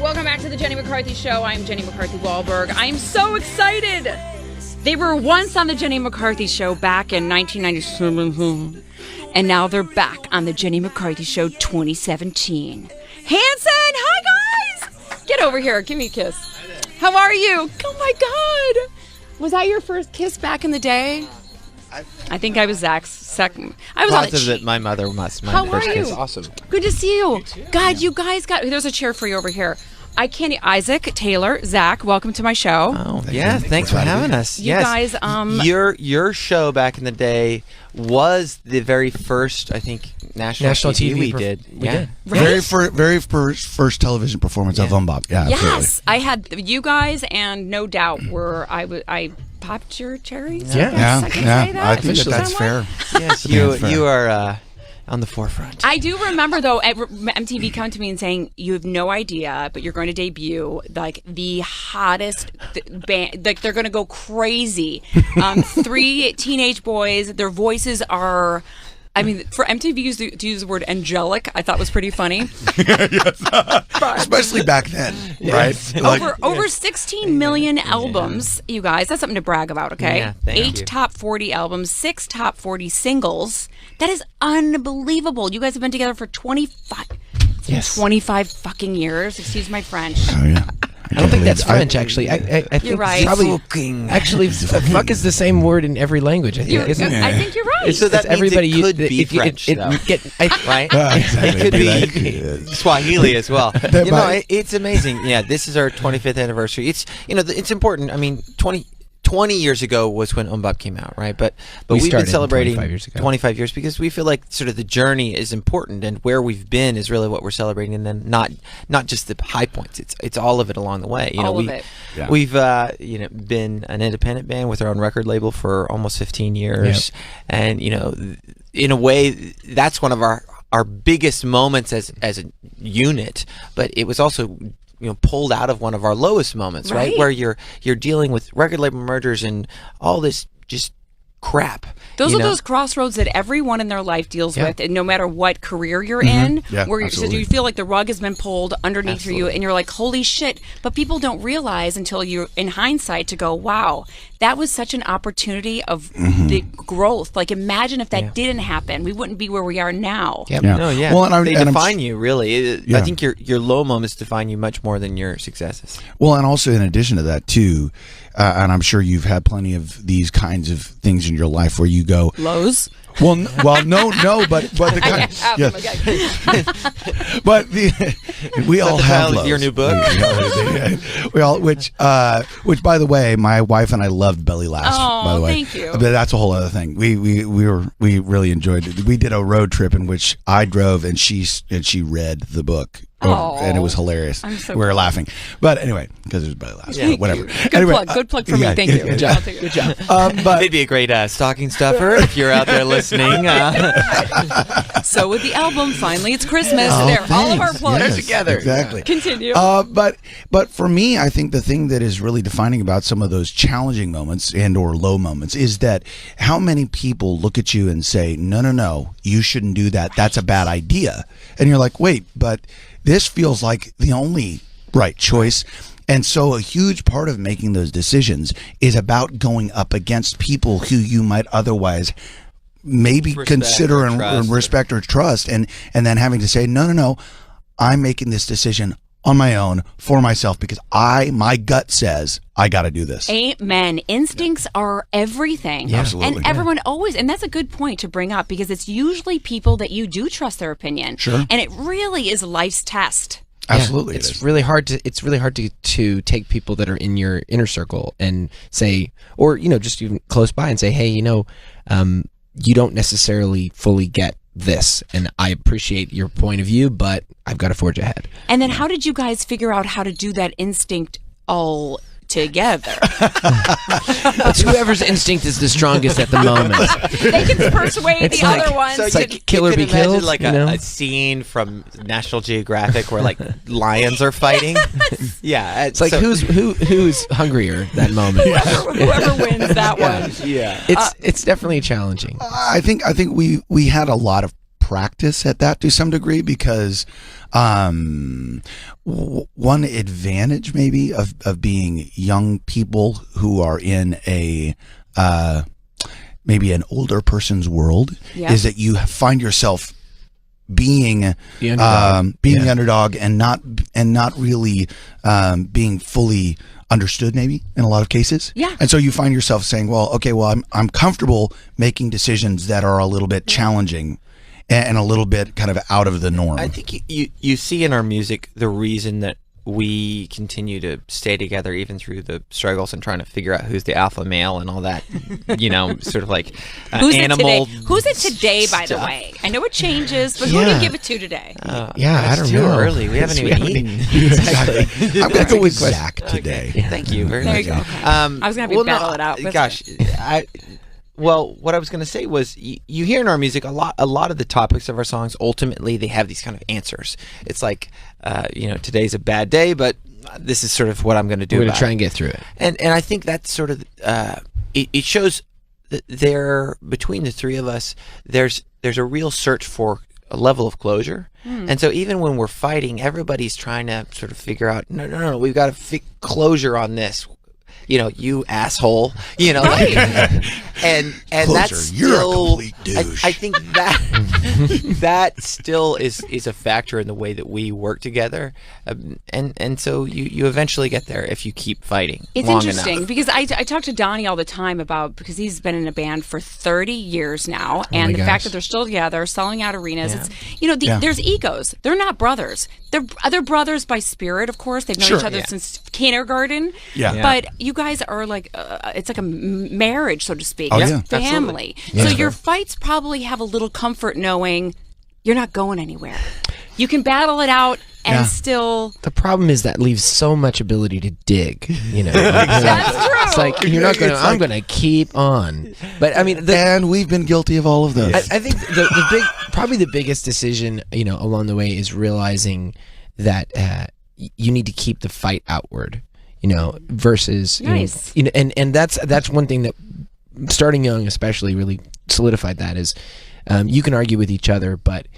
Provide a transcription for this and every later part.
welcome back to the Jenny McCarthy Show. I'm Jenny McCarthy Wahlberg. I'm so excited. They were once on the Jenny McCarthy Show back in 1997, and now they're back on the Jenny McCarthy Show 2017. HANSON, hi guys! Get over here, give me a kiss. How are you? Oh my God! Was that your first kiss back in the day? I think I was Zach's second. I was positive that my mother must. How are you? Kiss. Awesome. Good to see you. God, you guys got. There's a chair for you over here. I can't. Isaac, Taylor, Zach, welcome to my show. Oh, yeah. Thanks for having us. You guys. Your show back in the day was the very first, I think, national TV we did. We did. Right? Very first television performance of Umbop. Yeah. Yes, absolutely. I had you guys, and no doubt were I popped your cherries. Yeah. I can say that. I think that's fair. Yes, you are on the forefront. I do remember though MTV coming to me and saying, "You have no idea, but you're going to debut like the hottest band. Like they're going to go crazy. 3 teenage boys. Their voices are." I mean, for MTV to use the word angelic, I thought was pretty funny. Especially back then, right? Over 16 million albums, you guys. That's something to brag about, okay? Yeah, thank you. top 40 albums, 6 top 40 singles. That is unbelievable. You guys have been together for 25 fucking years. Excuse my French. Oh, yeah. I don't think that's French, actually. I think You're right. Actually, fuck is the same word in every language. I think, isn't it? I think you're right. So that everybody means it could be French, though. Right? Exactly. It could be Swahili as well. It's amazing. Yeah, this is our 25th anniversary. It's important. I mean, 20 years ago was when Umbop came out, right? But we've been celebrating 25 years because we feel like sort of the journey is important, and where we've been is really what we're celebrating, and then not just the high points. It's all of it along the way. All of it. Yeah. We've been an independent band with our own record label for almost 15 years, and in a way that's one of our biggest moments as a unit. But it was also pulled out of one of our lowest moments, right? Where you're dealing with record label mergers and all this just crap. Those are those crossroads that everyone in their life deals with, and no matter what career you're in, where so you feel like the rug has been pulled underneath you, and you're like, holy shit. But people don't realize until you're in hindsight to go, wow, that was such an opportunity of the growth. Like, imagine if that didn't happen. We wouldn't be where we are now. Yep. Yeah. No, yeah. Well, they define you, really. I think your low moments define you much more than your successes. Well, and also in addition to that, too, and I'm sure you've had plenty of these kinds of things in your life where you go... Lows? Well, no, but the kind, but we all have lows. Your new book, we all, which by the way, my wife and I loved Belly Laughs. By the way, thank you. But that's a whole other thing. We really enjoyed it. We did a road trip in which I drove and she read the book. And it was hilarious. So we were laughing, but anyway, because it was Belly Laughs. Yeah. Whatever. Good plug for me. Thank you. Good job. Good job. But they'd be a great stocking stuffer if you're out there listening. So with the album, finally it's Christmas. There, all of our plugs together. Exactly. Continue. But for me, I think the thing that is really defining about some of those challenging moments and or low moments is that how many people look at you and say, no, you shouldn't do that. That's a bad idea. And you're like, wait, but this feels like the only right choice. And so a huge part of making those decisions is about going up against people who you might otherwise maybe consider and respect or trust, and then having to say, no, I'm making this decision on my own for myself because my gut says I got to do this. Amen. Instincts are everything. Yeah. Absolutely. And everyone always, and that's a good point to bring up because it's usually people that you do trust their opinion. Sure. And it really is life's test. Absolutely. It's really hard to take people that are in your inner circle and say, or just even close by and say, hey, you don't necessarily fully get this, and I appreciate your point of view, but I've got to forge ahead. And then how did you guys figure out how to do that instinct all together? It's whoever's instinct is the strongest at the moment. They can persuade It's the like- other ones. So It's like you kill or can be imagine killed, like a scene from National Geographic where like lions are fighting. Yeah, It's like who's hungrier that moment. Whoever wins that one. Yeah. It's definitely challenging. I think we had a lot of practice at that to some degree one advantage maybe of being young people who are in a maybe an older person's world is that you find yourself being the underdog and not really being fully understood maybe in a lot of cases. Yeah. And so you find yourself saying, well, okay, well, I'm comfortable making decisions that are a little bit challenging and a little bit kind of out of the norm. I think you see in our music the reason that we continue to stay together even through the struggles and trying to figure out who's the alpha male and all that, sort of like animal. Who's it today, by the way? I know it changes, but who do you give it to today? I don't know. Too early. We haven't even eaten. Exactly. I'm going to go with Zach today. Okay. Thank you very much. There you go. I was going to battle it out. Well, what I was going to say was you hear in our music a lot of the topics of our songs, ultimately they have these kind of answers. It's like, today's a bad day, but this is sort of what I'm going to do. We're going to try and get through it. And I think that's sort of, it shows that between the three of us, there's a real search for a level of closure. And so even when we're fighting, everybody's trying to sort of figure out, no, we've got to closure on this. You asshole. And Closer, that's you're still, a complete douche. I think that still is a factor in the way that we work together, and so you eventually get there if you keep fighting. It's long interesting enough. because I talk to Donnie all the time because he's been in a band for 30 years now, and the fact that they're still together, selling out arenas. Yeah. It's there's egos. They're not brothers. They're brothers by spirit, of course. They've known each other since kindergarten. Yeah. But you guys are like it's like a marriage, so to speak. Oh, It's yeah. family. So your fights probably have a little comfort knowing you're not going anywhere. You can battle it out and still. The problem is that leaves so much ability to dig. That's true. It's like you're not going to. I'm going to keep on. But I mean, and we've been guilty of all of those. I think probably the biggest decision along the way is realizing that you need to keep the fight outward. Versus nice. And that's one thing that starting young especially really solidified that is you can argue with each other, but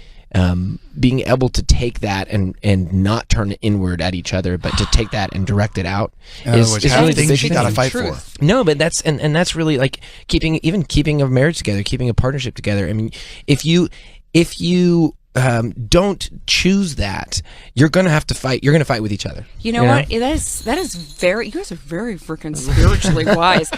being able to take that and not turn it inward at each other, but to take that and direct it out is really the thing you got to fight for. No, but that's and that's really like keeping a marriage together, keeping a partnership together. I mean, if you don't choose that, you're gonna have to fight. You're gonna fight with each other. You know what? That is very. You guys are very freaking spiritually wise.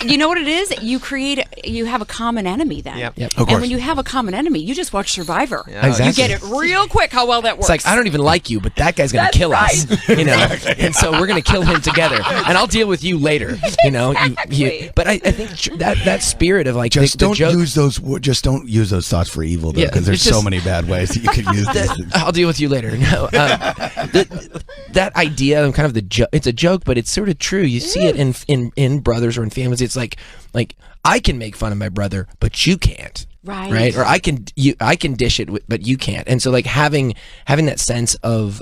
You know what it is? You have a common enemy then. Yep. Of course. And when you have a common enemy, you just watch Survivor. Yeah. Exactly. You get it real quick how well that works. It's like I don't even like you, but that guy's gonna kill us. And so we're gonna kill him together, and I'll deal with you later. Exactly. But I think that spirit of like just don't joke, use those. Just don't use those thoughts for evil, though, because there's so many bad ways that you could use this. I'll deal with you later. No, that idea of kind of it's a joke, but it's sort of true. You see it in brothers or in families. It's like I can make fun of my brother, but you can't. Right. Or I can dish it, but you can't. And so like having that sense of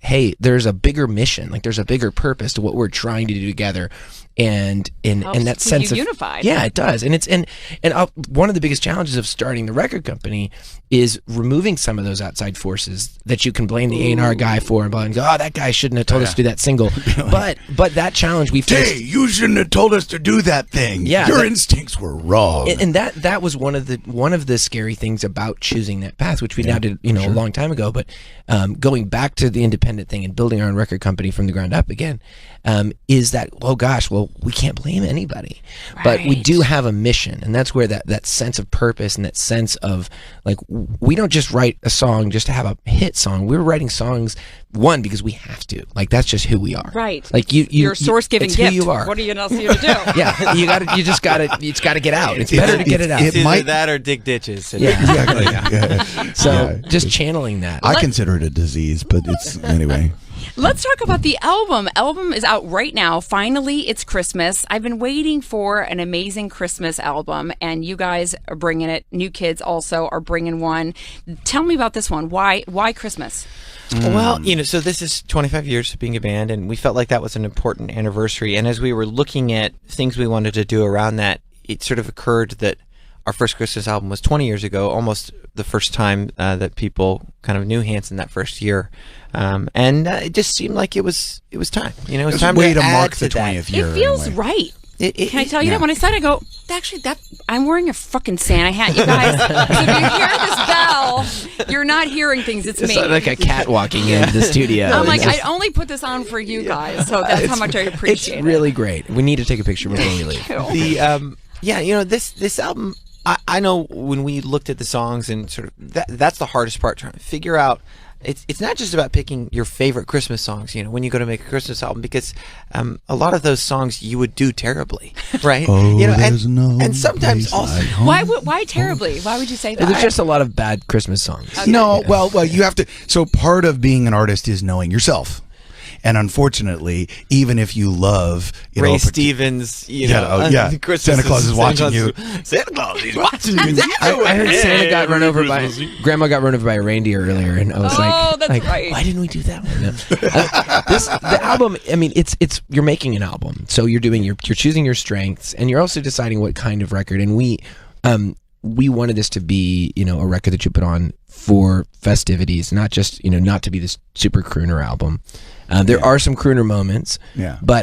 hey, there's a bigger mission, like there's a bigger purpose to what we're trying to do together. And that sense of unified. Yeah, it does. And it's one of the biggest challenges of starting the record company is removing some of those outside forces that you can blame the A&R guy for and go, that guy shouldn't have told us to do that single. But that challenge we faced. Hey, you shouldn't have told us to do that thing. Yeah, your instincts were wrong. And that was one of the scary things about choosing that path, which we now did a long time ago. But going back to the independent thing and building our own record company from the ground up again, is that we can't blame anybody, but we do have a mission, and that's where that sense of purpose and that sense of like we don't just write a song just to have a hit song. We're writing songs because we have to. Like that's just who we are. Right. Like your source-giving gift. Who you are. What are you else here to do? Yeah. It's got to get out. It's better to get it out. It's either that or dig ditches. Yeah. Exactly. Yeah. So just channeling that. I consider it a disease, but it's anyway. Let's talk about the album. Album is out right now. Finally, it's Christmas. I've been waiting for an amazing Christmas album, and you guys are bringing it. New Kids also are bringing one. Tell me about this one. Why Christmas? Well, so this is 25 years of being a band, and we felt like that was an important anniversary. And as we were looking at things we wanted to do around that, it sort of occurred that our first Christmas album was 20 years ago, almost the first time that people kind of knew Hanson that first year, and it just seemed like it was time. You know, it was time way to add mark to the that. 20th year. It feels anyway. right. Can I tell you yeah. that when I said, I go, actually, that I'm wearing a fucking Santa hat, you guys. So if you hear this bell, you're not hearing things. It's It's me. like a cat walking into the studio. I'm like, I only put this on for you guys, so that's how much I appreciate It's really great. We need to take a picture before we leave. The yeah, you know, this album. I know when we looked at the songs and sort of that's the hardest part, trying to figure out. It's not just about picking your favorite Christmas songs, you know, when you go to make a Christmas album, because a lot of those songs you would do terribly, right? Oh, you know, there's no and sometimes place also like home. Why terribly? Why would you say that? There's just a lot of bad Christmas songs. Okay. No, well, you have to. So part of being an artist is knowing yourself. And unfortunately, even if you love Ray Stevens, you know, Christmas Santa Claus is watching you. Santa Claus is watching you. I heard Santa got run over by Grandma got run over by a reindeer earlier, and I was that's right. why didn't we do that one? The album. I mean, it's you're making an album, so you're choosing your strengths, and you're also deciding what kind of record. And we wanted this to be, you know, a record that you put on for festivities, not just, you know, not to be this super crooner album. There are some crooner moments, but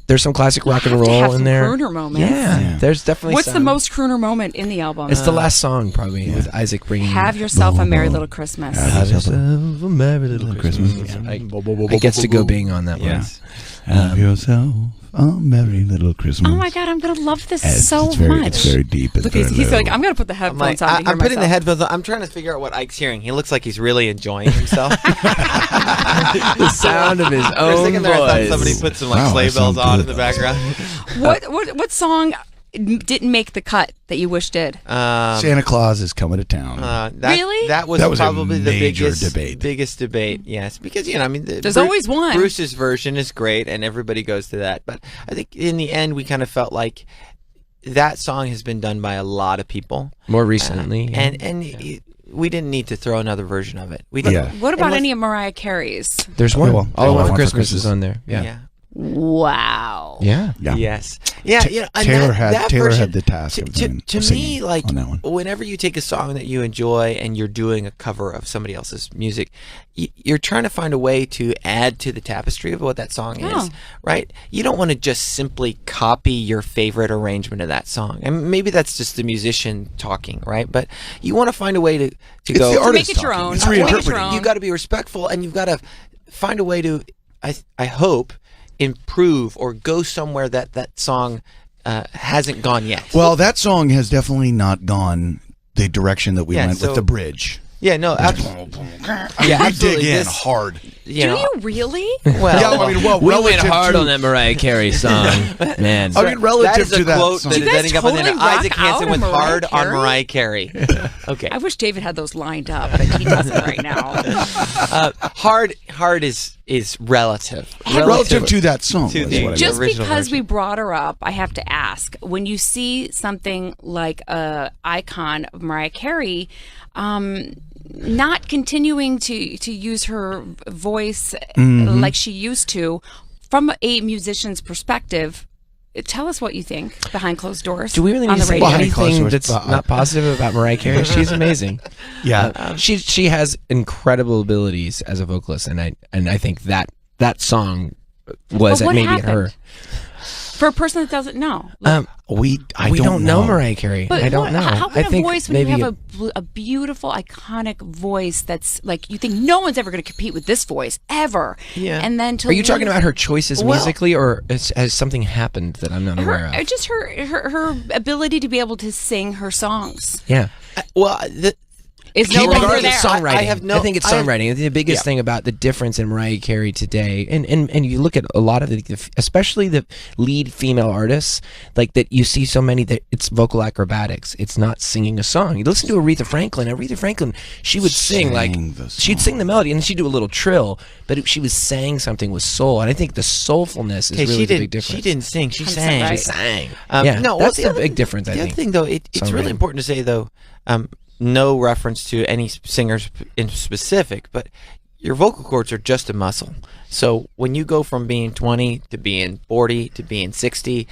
there's some classic rock and roll in there. Crooner moments. Yeah, there's definitely. What's the most crooner moment in the album? It's the last song, probably, with Isaac bringing. Have yourself a merry little Christmas. Have yourself a merry little Christmas. I gets to go being on that one. Yes. Have yourself a merry little Christmas. Oh my God, I'm gonna love this It's so very, much. It's very deep. Look, he's like, I'm gonna put the headphones on to hear I'm putting the myself. headphones on. I'm trying to figure out what Ike's hearing. He looks like he's really enjoying himself. The sound of his For a own second there, I thought voice. somebody put some Wow, sleigh that bells sounds on good, in the background. What song didn't make the cut that you wish did? Santa Claus is coming to town. Really? That was a probably the major biggest debate. Yes, because, you know, I mean, There's always one. Bruce's version is great, and everybody goes to that. But I think in the end, we kind of felt like that song has been done by a lot of people More recently, we didn't need to throw another version of it. We Yeah. didn't. What about Unless- any of Mariah Carey's? there's one. Well, All I Want for Christmas is on there. Yeah. Wow. Yeah. Yes. Yeah. You know, and Taylor that Taylor version, had the task of to singing me, like, on that one. whenever you take a song that you enjoy and you're doing a cover of somebody else's music, you're trying to find a way to add to the tapestry of what that song is, right? You don't want to just simply copy your favorite arrangement of that song. And maybe that's just the musician talking, right? But you want to find a way to go the To artist make it your talking. own. It's To make it reinterpreting. your own. you got to be respectful, and you've got to find a way to, I hope, improve or go somewhere that song hasn't gone yet. Well, that song has definitely not gone the direction that we went so- with the bridge. Yeah, no, absolutely. Yeah, we dig absolutely. in hard. Do you really? Well, Yeah, I mean, well, We went relative hard to, on that Mariah Carey song, man. I mean, relative that is to a that quote song. that You is guys ending up on the totally internet. rock Isaac out Hansen on with Mariah hard on Carey? Mariah Carey. Okay. I wish David had those lined up, but he doesn't right now. Hard is relative. relative to that song. to is the- what I mean. Just original because we version. brought her up, I have to ask: when you see something like a icon of Mariah Carey, not continuing to use her voice like she used to, from a musician's perspective, tell us what you think behind closed doors. Do we really on need the to say radio? Behind closed anything doors, that's but, not positive about Mariah Carey? She's amazing. Yeah. She has incredible abilities as a vocalist, and I think that song was But what maybe happened? her. For a person that doesn't know, we don't know Mariah Carey. but I don't know. How I can a think voice when you maybe have a beautiful, iconic voice that's like you think no one's ever going to compete with this voice ever? Yeah. And then to Are you talking about her choices Well- musically, or has something happened that I'm not aware of? just her ability to be able to sing her songs Yeah. Well, is no longer Regardless there. of songwriting. I think it's songwriting. The biggest Yeah. thing about the difference in Mariah Carey today, and you look at a lot of especially the lead female artists, like that you see so many that it's vocal acrobatics. It's not singing a song. You listen to Aretha Franklin. Aretha Franklin, she would sing like she'd sing the melody and then she'd do a little trill, but she was saying something with soul. And I think the soulfulness is really the big difference. She didn't sing. She 100% sang. right. She sang. Yeah, no, that's the the other big thing- difference, I The other think. thing, though, it's really Songwriting. important to say, though, no reference to any singers in specific, but your vocal cords are just a muscle. So when you go from being 20 to being 40 to being 60,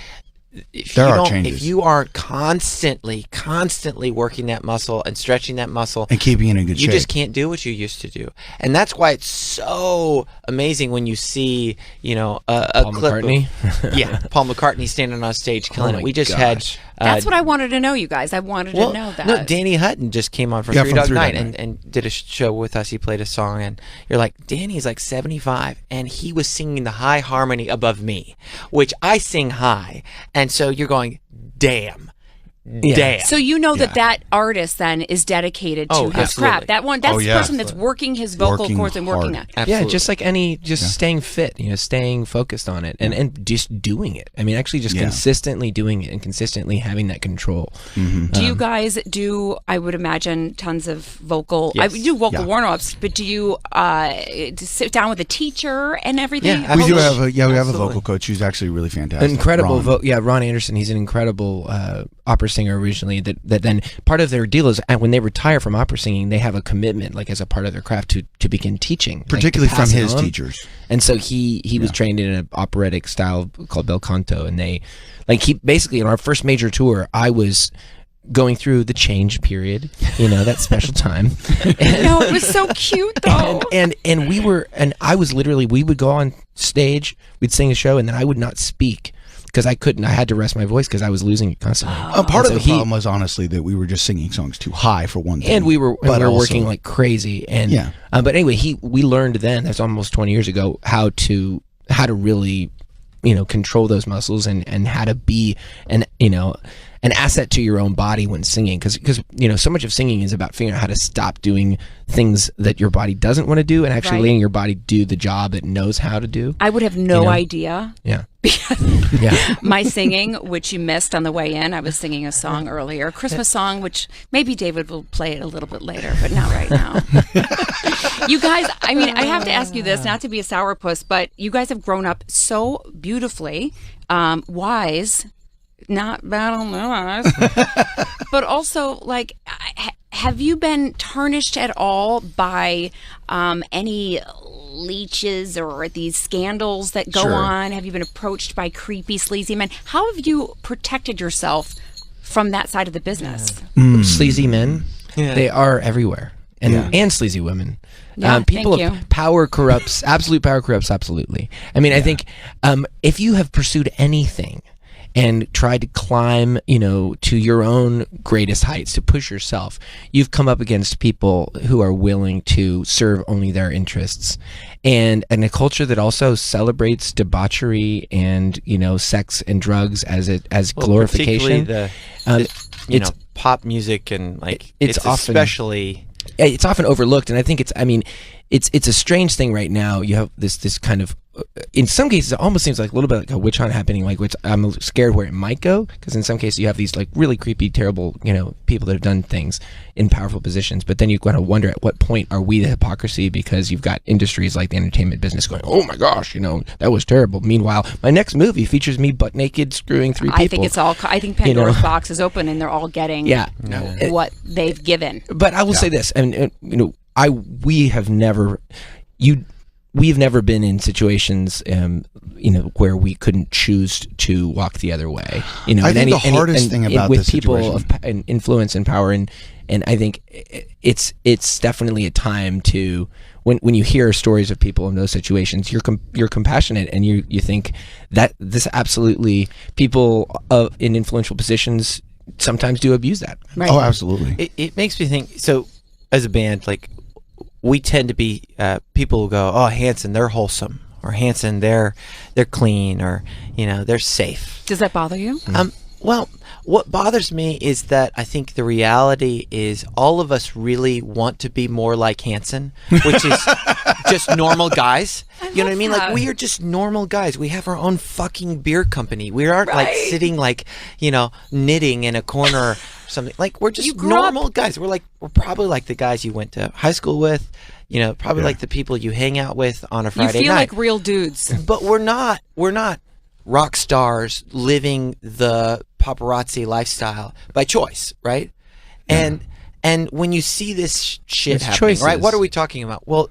if you aren't constantly working that muscle and stretching that muscle and keeping it in good shape, you just can't do what you used to do. And that's why it's so amazing when you see, a Paul clip McCartney. of Paul McCartney standing on stage killing it. We just had that's what I wanted to know, you guys. I wanted to know that. No, Danny Hutton just came on for Three Dog Night and did a show with us. He played a song, and you're like, Danny's like 75, and he was singing the high harmony above me, which I sing high, and so you're going, damn. So that artist then is dedicated to his craft. That's the person that's working his vocal cords and working that. Absolutely. Yeah, just like staying fit, staying focused on it and just doing it. I mean, actually just consistently doing it and consistently having that control. Mm-hmm. Do you guys do, I would imagine, tons of vocal, I do vocal warm-ups, but do you sit down with a teacher and everything? Yeah, we do have a vocal coach who's actually really fantastic. Incredible. Ron Anderson, he's an incredible opera singer originally that then part of their deal is when they retire from opera singing, they have a commitment like as a part of their craft to begin teaching, particularly from his teachers. And so he was trained in an operatic style called bel canto, and he basically in our first major tour, I was going through the change period, that special time. No, it was so cute though. And I was literally, we would go on stage, we'd sing a show, and then I would not speak because I couldn't. I had to rest my voice because I was losing it constantly. Part of the problem was honestly that we were just singing songs too high for one thing, and we were working like crazy. And but anyway, we learned then. That's almost 20 years ago how to really, control those muscles and how to be an asset to your own body when singing, because so much of singing is about figuring out how to stop doing things that your body doesn't want to do and actually letting your body do the job it knows how to do. I would have no idea. Yeah. My singing, which you missed on the way in, I was singing a song earlier, a Christmas song, which maybe David will play it a little bit later, but not right now. You guys, I mean, I have to ask you this, not to be a sourpuss, but you guys have grown up so beautifully, wise, not bad on the eyes, but also like, have you been tarnished at all by any leeches or these scandals that go on? Have you been approached by creepy, sleazy men? How have you protected yourself from that side of the business? Sleazy men, they are everywhere, and sleazy women. People thank you. Power corrupts. Absolute power corrupts. Absolutely. I mean, I think if you have pursued anything and tried to climb, to your own greatest heights, to push yourself, you've come up against people who are willing to serve only their interests. And a culture that also celebrates debauchery and, sex and drugs as glorification. It's pop music and it's often, especially... It's often overlooked, and I think it's a strange thing right now. You have this kind of, in some cases, it almost seems like a little bit like a witch hunt happening, which I'm scared where it might go, because in some cases you have these really creepy, terrible, people that have done things in powerful positions, but then you kind of wonder at what point are we the hypocrisy, because you've got industries like the entertainment business going, oh my gosh, that was terrible. Meanwhile, my next movie features me butt naked screwing 3 people. I think Pandora's box is open and they're all getting what they've given. But I will say this, and we've never been in situations, where we couldn't choose to walk the other way. I think the hardest thing about with this people situation of influence and power, and I think it's definitely a time to when you hear stories of people in those situations, you're compassionate and you think that this absolutely people in influential positions sometimes do abuse that. Right. Oh, absolutely. It makes me think. So, as a band, we tend to be people who go, oh, HANSON, they're wholesome, or HANSON, they're clean, or they're safe. Does that bother you? Well, what bothers me is that I think the reality is all of us really want to be more like HANSON, which is just normal guys. You know what I mean? That. We are just normal guys. We have our own fucking beer company. We aren't sitting knitting in a corner or something. We're just normal guys. We're probably like the guys you went to high school with, probably like the people you hang out with on a Friday night. You feel like real dudes. But we're not rock stars living the paparazzi lifestyle by choice, right? And when you see this shit happening, choices. right? What are we talking about? Well,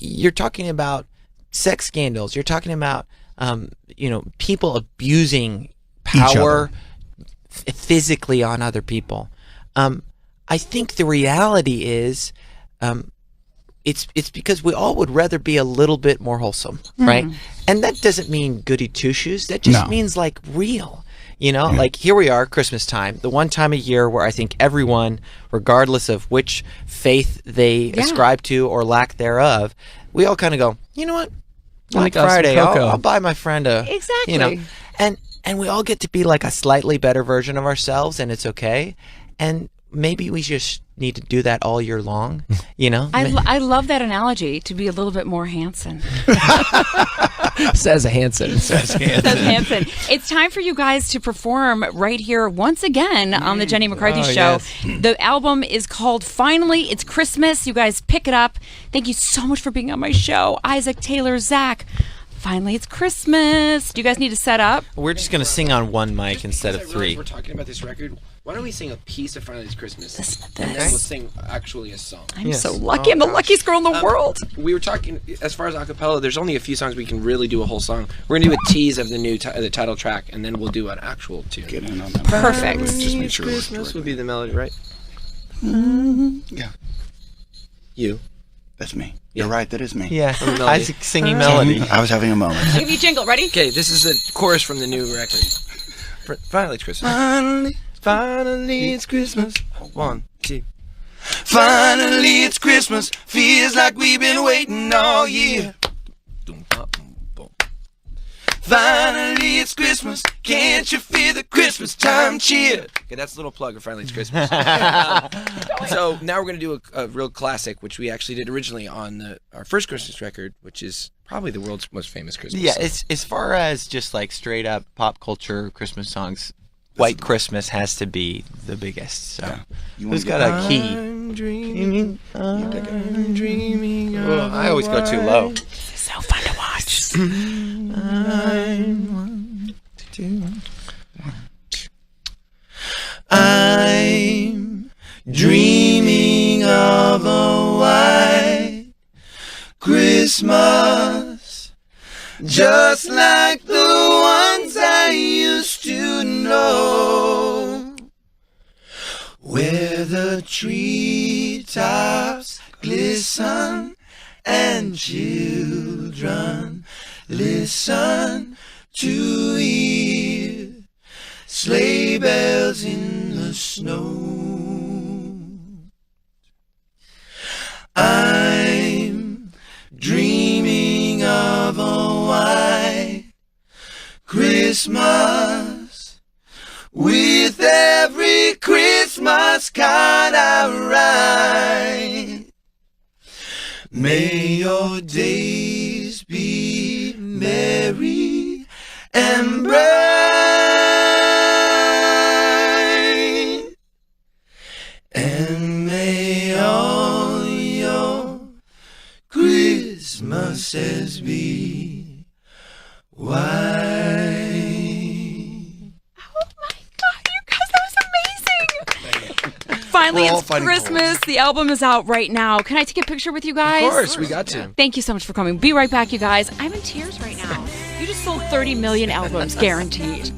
you're talking about sex scandals. You're talking about people abusing power physically on other people. I think the reality is, it's because we all would rather be a little bit more wholesome, right? And that doesn't mean goody two shoes. That just means like real. You know, like here we are, Christmas time, the one time a year where I think everyone, regardless of which faith they ascribe to or lack thereof, we all kind of go, you know what? Black Friday, I'll buy my friend a, exactly. You know, and we all get to be like a slightly better version of ourselves, and it's okay. And maybe we just need to do that all year long, you know? I love that analogy, to be a little bit more Hanson. Says Hanson. Says Hanson. It's time for you guys to perform right here once again on the Jenny McCarthy Show. Yes. The album is called Finally It's Christmas. You guys pick it up. Thank you so much for being on my show. Isaac, Taylor, Zach. Finally, it's Christmas. Do you guys need to set up? We're just going to sing on one mic instead of three. We're talking about this record. Why don't we sing a piece of Finally It's Christmas? And then we'll sing actually a song. I'm so lucky. I'm the luckiest girl in the world. We were talking, as far as a cappella, there's only a few songs we can really do a whole song. We're going to do a tease of the title track, and then we'll do an actual tune. Get in on that. Perfect. Just make sure Christmas would be the melody, right? Yeah. You. That's me. You're right, that is me. Yeah, Isaac singing melody. I was having a moment. I'll give you a jingle. Ready? Okay, this is the chorus from the new record. Finally, it's Christmas. Finally, it's Christmas. 1, 2. Finally, it's Christmas. Feels like we've been waiting all year. Finally, it's Christmas. Can't you feel the Christmas time cheer? Okay, that's a little plug of Finally, it's Christmas. So now we're going to do a real classic, which we actually did originally on our first Christmas record, which is probably the world's most famous Christmas song. It's, as far as just like straight up pop culture Christmas songs, White Christmas has to be the biggest. So who's got a key? I'm dreaming. I'm dreaming. I always go too low. So fun to watch. 1, 2, 1, 2. I'm dreaming of a white Christmas, just like the ones I used to know, where the treetops glisten and children listen to hear sleigh bells in the snow. I'm dreaming of a white Christmas, with every Christmas card I write. May your days be merry and bright, and may all your Christmases be white. Finally, it's Christmas. The album is out right now. Can I take a picture with you guys? Of course, we got to. Thank you so much for coming. Be right back, you guys. I'm in tears right now. You just sold 30 million albums, guaranteed.